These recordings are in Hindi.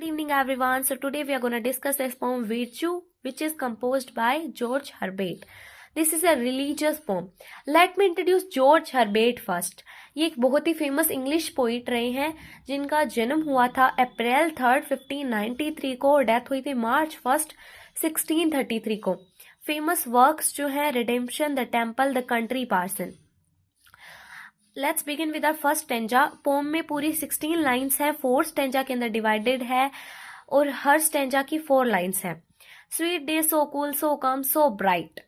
Good evening, everyone. So today we are going to discuss this poem Virtue, which is composed by George Herbert. This is a religious poem. Let me introduce George Herbert first. ये एक बहुत ही फेमस इंग्लिश पोइट रहे हैं जिनका जन्म हुआ था अप्रैल 3, 1593 को और डेथ हुई थी मार्च 1, 1633 को. फेमस वर्क्स जो हैं Redemption, The Temple, The Country Parson. Let's begin with our first stanza. Poem में पूरी 16 लाइन्स है, 4 स्टेंजा के अंदर डिवाइडेड है और हर स्टेंजा की 4 लाइन्स है. स्वीट डे, सो कूल, सो कम, सो ब्राइट.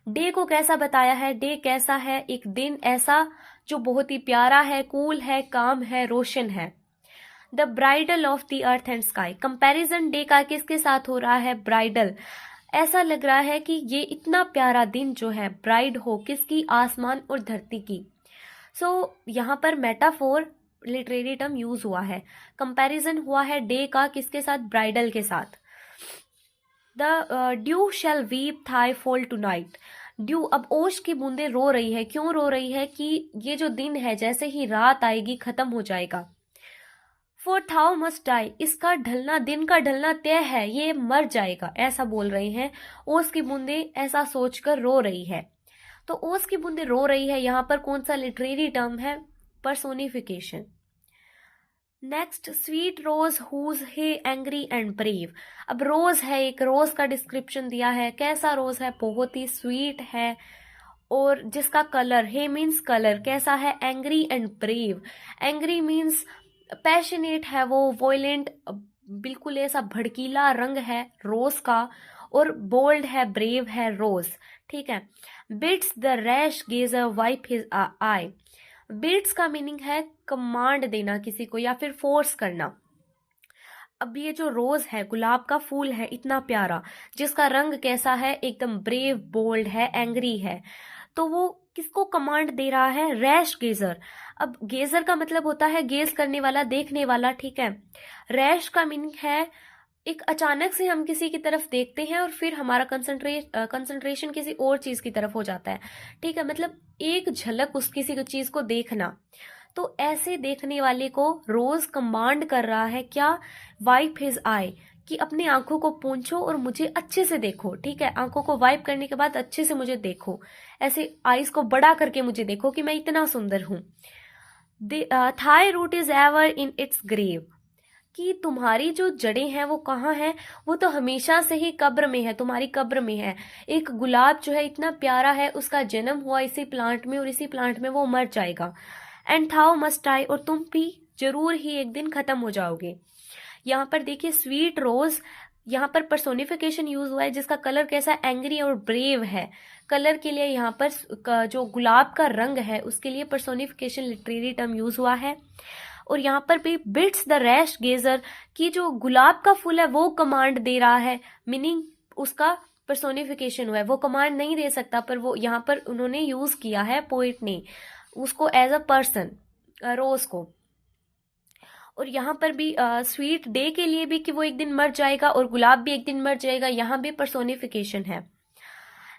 डे को कैसा बताया है? डे कैसा है? एक दिन ऐसा जो बहुत ही प्यारा है, कूल है, काम है, रोशन है. The bridal of the earth and sky. Comparison day का किसके साथ हो रहा है? ब्राइडल. ऐसा लग रहा है कि ये इतना प्यारा दिन जो है ब्राइड हो किसकी? आसमान और धरती की. यहाँ पर मेटाफोर लिटरेरी टर्म यूज हुआ है. कंपैरिजन हुआ है डे का किसके साथ? ब्राइडल के साथ. The dew shall weep thy fall tonight. Dew, अब ओश की बूंदे रो रही है. क्यों रो रही है? कि ये जो दिन है जैसे ही रात आएगी खत्म हो जाएगा. For thou must die. इसका ढलना, दिन का ढलना तय है, ये मर जाएगा, ऐसा बोल रहे हैं. ओस की बूंदे ऐसा सोचकर रो रही है. तो ओस की बूंदे रो रही है, यहाँ पर कौन सा लिटरेरी टर्म है? Personification. Next, sweet rose whose hue angry and brave. अब रोज है, एक रोज का डिस्क्रिप्शन दिया है. कैसा रोज है? बहुत ही स्वीट है और जिसका कलर, हे मीन्स कलर, कैसा है? Angry and brave. Angry means passionate है वो, वॉयलेंट, बिल्कुल ऐसा भड़कीला रंग है रोज का, और बोल्ड है, ब्रेव है रोज. ठीक है. Bids the rash gazer wipe his eye. Bids का मीनिंग है कमांड देना किसी को या फिर फोर्स करना. अब ये जो रोज है, गुलाब का फूल है इतना प्यारा, जिसका रंग कैसा है? एकदम ब्रेव, बोल्ड है, एंग्री है. तो वो किसको कमांड दे रहा है? रैश गेजर. अब गेजर का मतलब होता है गेज करने वाला, देखने वाला. ठीक है. रैश का मीनिंग है एक अचानक से हम किसी की तरफ देखते हैं और फिर हमारा कंसंट्रेशन किसी और चीज की तरफ हो जाता है. ठीक है. मतलब एक झलक उस किसी चीज को देखना. तो ऐसे देखने वाले को रोज कमांड कर रहा है क्या? वाइप हिज आई, कि अपनी आंखों को पोंछो और मुझे अच्छे से देखो. ठीक है. आंखों को वाइप करने के बाद अच्छे से मुझे देखो, ऐसे आईज को बड़ा करके मुझे देखो कि मैं इतना सुंदर हूं. Thy root is ever in its grave. कि तुम्हारी जो जड़ें हैं वो कहाँ हैं? वो तो हमेशा से ही कब्र में है, तुम्हारी कब्र में है. एक गुलाब जो है इतना प्यारा है, उसका जन्म हुआ इसी प्लांट में और इसी प्लांट में वो मर जाएगा. एंड थाउ मस्ट आई, और तुम भी जरूर ही एक दिन खत्म हो जाओगे. यहाँ पर देखिए स्वीट रोज, यहाँ पर पर्सोनिफिकेशन यूज हुआ है जिसका कलर कैसा है? एंग्री और ब्रेव है. कलर के लिए यहाँ पर जो गुलाब का रंग है उसके लिए पर्सोनिफिकेशन लिटरेरी टर्म यूज हुआ है. और यहाँ पर भी बिट्स द रैश गेजर, की जो गुलाब का फूल है वो कमांड दे रहा है, मीनिंग उसका पर्सोनिफिकेशन हुआ है. वो कमांड नहीं दे सकता पर वो यहाँ पर उन्होंने यूज किया है, पोइट ने, उसको एज अ पर्सन, रोज को. और यहाँ पर भी स्वीट डे के लिए भी कि वो एक दिन मर जाएगा और गुलाब भी एक दिन मर जाएगा, यहाँ भी पर्सोनिफिकेशन है.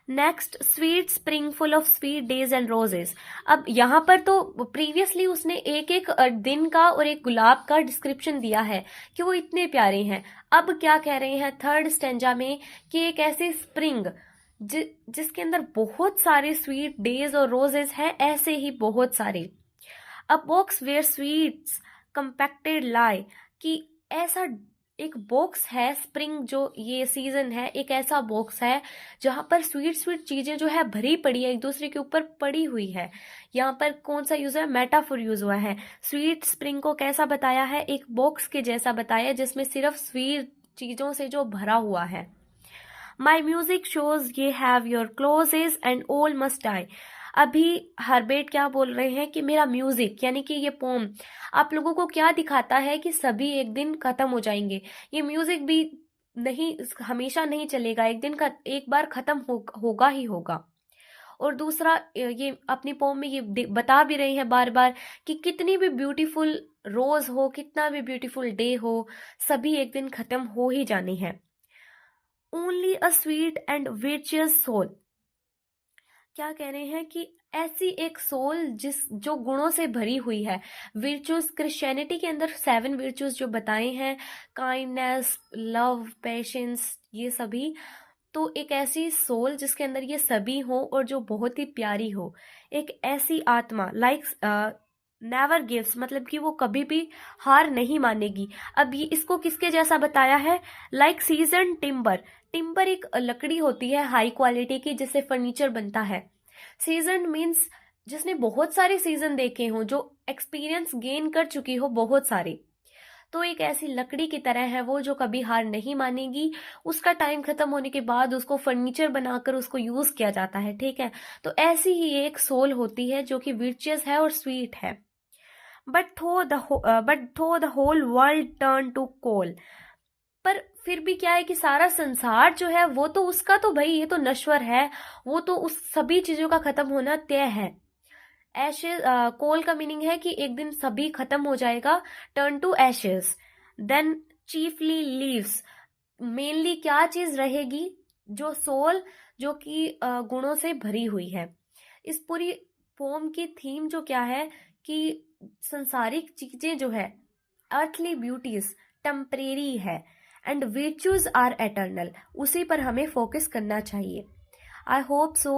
Next, sweet spring full of sweet days and roses. अब यहाँ पर तो प्रीवियसली उसने एक एक दिन का और एक गुलाब का डिस्क्रिप्शन दिया है कि वो इतने प्यारे हैं. अब क्या कह रहे हैं थर्ड स्टेंजा में कि एक ऐसे स्प्रिंग जिसके अंदर बहुत सारे स्वीट डेज और रोजेस हैं, ऐसे ही बहुत सारे. A box where sweets compacted lie, कि ऐसा एक बॉक्स है, स्प्रिंग जो ये सीजन है, एक ऐसा बॉक्स है जहां पर स्वीट स्वीट चीजें जो है भरी पड़ी है, एक दूसरे के ऊपर पड़ी हुई है. यहाँ पर कौन सा यूज है? मेटाफोर यूज हुआ है. स्वीट स्प्रिंग को कैसा बताया है? एक बॉक्स के जैसा बताया है जिसमें सिर्फ स्वीट चीजों से जो भरा हुआ है. My music shows ye have your closes and all must die. अभी हर्बेट क्या बोल रहे हैं कि मेरा म्यूजिक, यानी कि ये पोम आप लोगों को क्या दिखाता है कि सभी एक दिन खत्म हो जाएंगे. ये म्यूजिक भी नहीं, हमेशा नहीं चलेगा, एक दिन का एक बार खत्म होगा ही होगा. और दूसरा, ये अपनी पोम में ये बता भी रहे हैं बार बार कि कितनी भी ब्यूटीफुल रोज हो, कितना भी ब्यूटीफुल डे हो, सभी एक दिन खत्म हो ही जाने हैं. Only a sweet and virtuous soul. क्या कह रहे हैं कि ऐसी एक सोल जो गुणों से भरी हुई है। विर्चुअस क्रिश्चियनिटी के अंदर 7 विर्चुअस जो बताए हैं, काइंडनेस, लव, पेशेंस, ये सभी। तो एक ऐसी सोल जिसके अंदर ये सभी हो और जो बहुत ही प्यारी हो, एक ऐसी आत्मा लाइक नेवर गिव्स, मतलब कि वो कभी भी हार नहीं मानेगी। अब ये इसको किसके जैसा बताया है, लाइक सीजन टिम्बर। टिम्बर एक लकड़ी होती है हाई क्वालिटी की जिससे फर्नीचर बनता है। सीजन मीन्स जिसने बहुत सारे सीजन देखे हो, जो एक्सपीरियंस गेन कर चुकी हो बहुत सारे। तो एक ऐसी लकड़ी की तरह है वो जो कभी हार नहीं मानेगी। उसका टाइम खत्म होने के बाद उसको फर्नीचर बनाकर उसको यूज किया जाता है, ठीक है। तो ऐसी ही एक सोल होती है जो कि विर्चियस है और स्वीट है। But though the whole world turn to coal. पर फिर भी क्या है कि सारा संसार जो है वो तो उसका, तो भाई ये तो नश्वर है, वो तो उस सभी चीजों का खत्म होना तय है। एशेज, कोल का मीनिंग है कि एक दिन सभी खत्म हो जाएगा। Turn to ashes, then chiefly lives. Mainly क्या चीज रहेगी, जो सोल जो कि गुणों से भरी हुई है। इस पूरी पोम की थीम जो क्या है कि संसारिक चीजें जो है, अर्थली ब्यूटीज टेम्परेरी है एंड virtues आर एटर्नल, उसी पर हमें फोकस करना चाहिए। I hope so